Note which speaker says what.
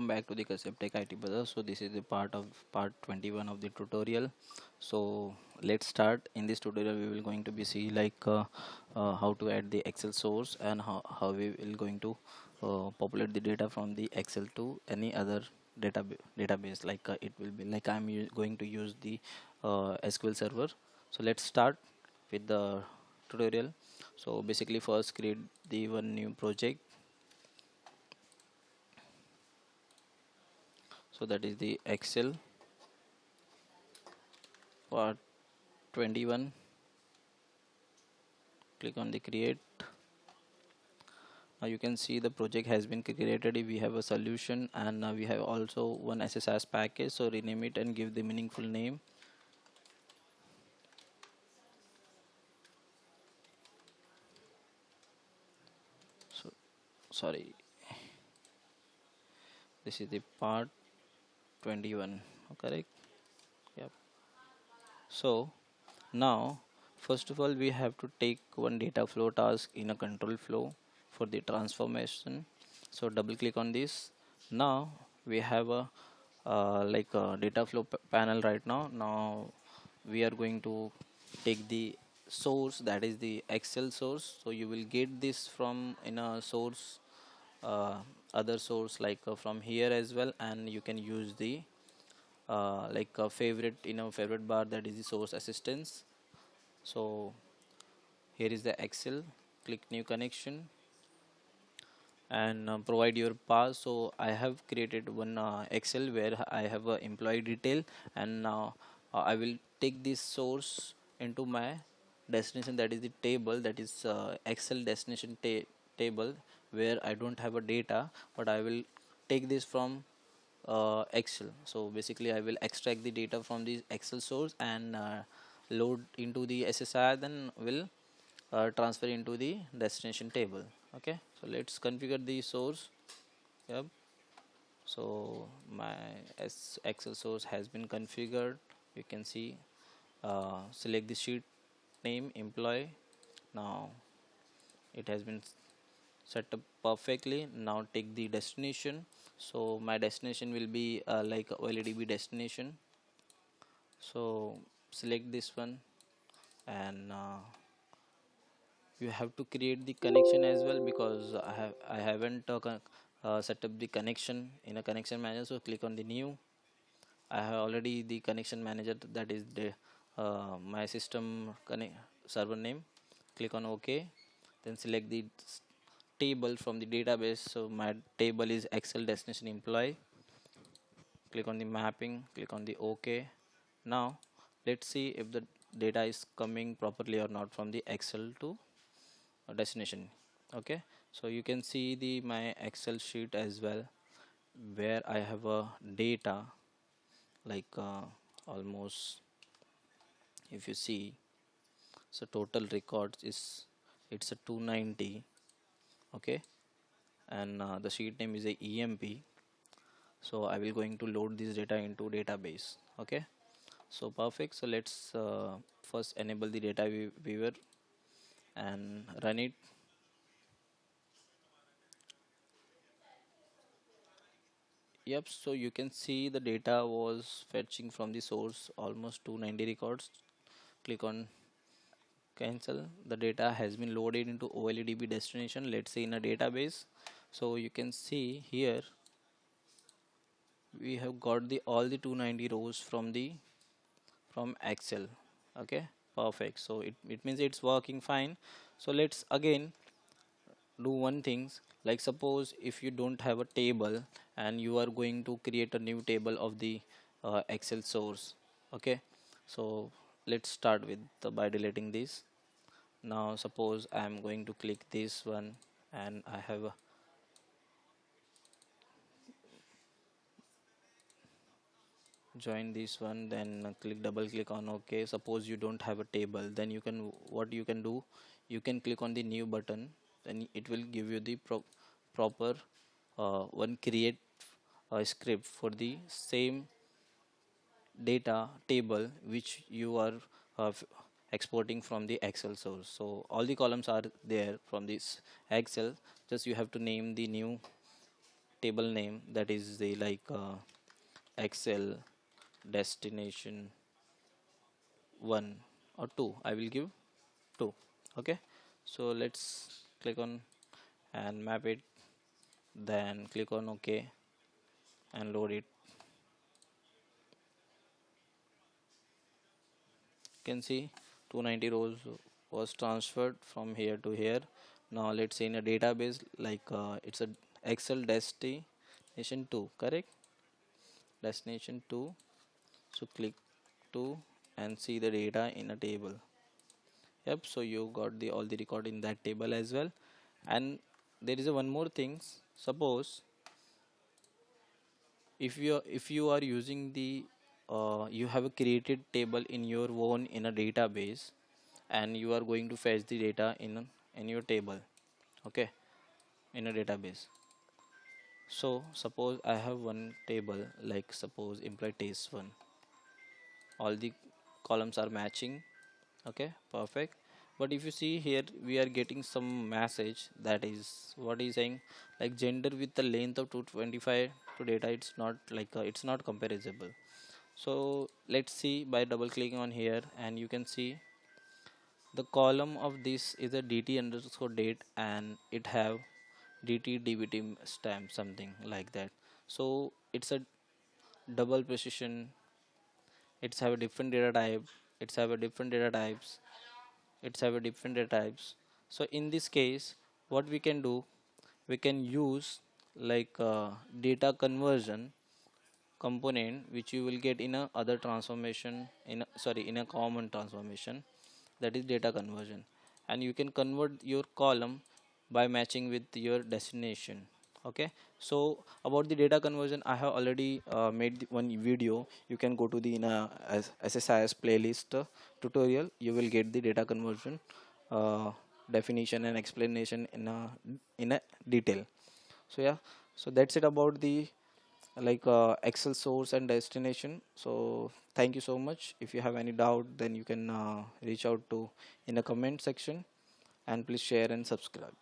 Speaker 1: Welcome back to the Kashyap Tech IT Brother. So this is the part 21 of the tutorial. So let's start. In this tutorial we will going to be see how to add the Excel source and how we will going to populate the data from the Excel to any other database, it will be like going to use the SQL Server. So let's start with the tutorial. So basically first create the one new project. So that is the Excel part 21. Click on the create. Now you can see the project has been created. We have a solution and we have also one SSIS package. So rename it and give the meaningful name. So sorry, this is the part 21. Correct? Yep. So now first of all we have to take one data flow task in a control flow for the transformation. So double click on this. Now we have a data flow panel right now. Now we are going to take the source, that is the Excel source. So you will get this from in a source, uh, other source from here as well, and you can use the a favorite in a favorite bar, that is the source assistance. So here is the Excel. Click new connection and provide your pass. So I have created one Excel where I have a employee detail, and now I will take this source into my destination, that is the table, that is Excel destination table, where I don't have a data, but I will take this from Excel. So basically I will extract the data from the Excel source and load into the SSI, then will transfer into the destination table. Okay, so let's configure the source. Yep. So my Excel source has been configured. You can see, select the sheet name employee. Now it has been set up perfectly. Now take the destination. So my destination will be like OLEDB destination. So select this one, and you have to create the connection as well, because I haven't set up the connection in a connection manager. So click on the new. I have already the connection manager, that is the my system connect server name. Click on OK, then select the table from the database. So my table is Excel destination employee. Click on the mapping, click on the OK. Now let's see if the data is coming properly or not from the Excel to destination. Okay, so you can see the my Excel sheet as well, where I have a data like almost, if you see, so total records is, it's a 290. Okay, and the sheet name is a EMP. So I will going to load this data into database. Okay, so perfect. So let's first enable the data viewer and run it. Yep, so you can see the data was fetching from the source almost 290 records. Click on cancel. The data has been loaded into OLEDB destination, let's say in a database. So you can see here we have got the all the 290 rows from Excel. Okay, perfect. So it means it's working fine. So let's again do one things, like suppose if you don't have a table and you are going to create a new table of the Excel source. Okay, so let's start with by deleting this. Now suppose I am going to click this one, and I have a join this one, then click double click on OK. Suppose you don't have a table, then you can, what you can do, you can click on the new button, then it will give you the proper one create script for the same data table which you are exporting from the Excel source. So all the columns are there from this Excel, just you have to name the new table name, that is the Excel destination 1 or 2. I will give 2. Okay, so let's click on and map it, then click on OK and load it. You can see 290 rows was transferred from here to here. Now let's say in a database, it's a Excel destination 2, correct? Destination 2. So click 2 and see the data in a table. Yep, so you got the all the record in that table as well. And there is a one more thing. Suppose if you are using the you have a created table in your own in a database, and you are going to fetch the data in your table, okay, in a database. So suppose I have one table, like suppose employee taste 1, all the columns are matching, okay, perfect. But if you see here, we are getting some message, that is what is saying, like gender with the length of 225 to data, it's not comparable. So let's see by double clicking on here, and you can see the column of this is a dt underscore date, and it have dt dbt stamp, something like that. So it's a double precision, it's have a different data type, it's have a different data types, it's have a different data types. So in this case, what we can do, we can use data conversion component, which you will get in a other transformation, in a common transformation, that is data conversion. And you can convert your column by matching with your destination. Okay, so about the data conversion, I have already made one video. You can go to the SSIS playlist tutorial. You will get the data conversion uh, definition and explanation in a detail. So yeah, so that's it about the Excel source and destination. So thank you so much. If you have any doubt, then you can reach out to in the comment section, and please share and subscribe.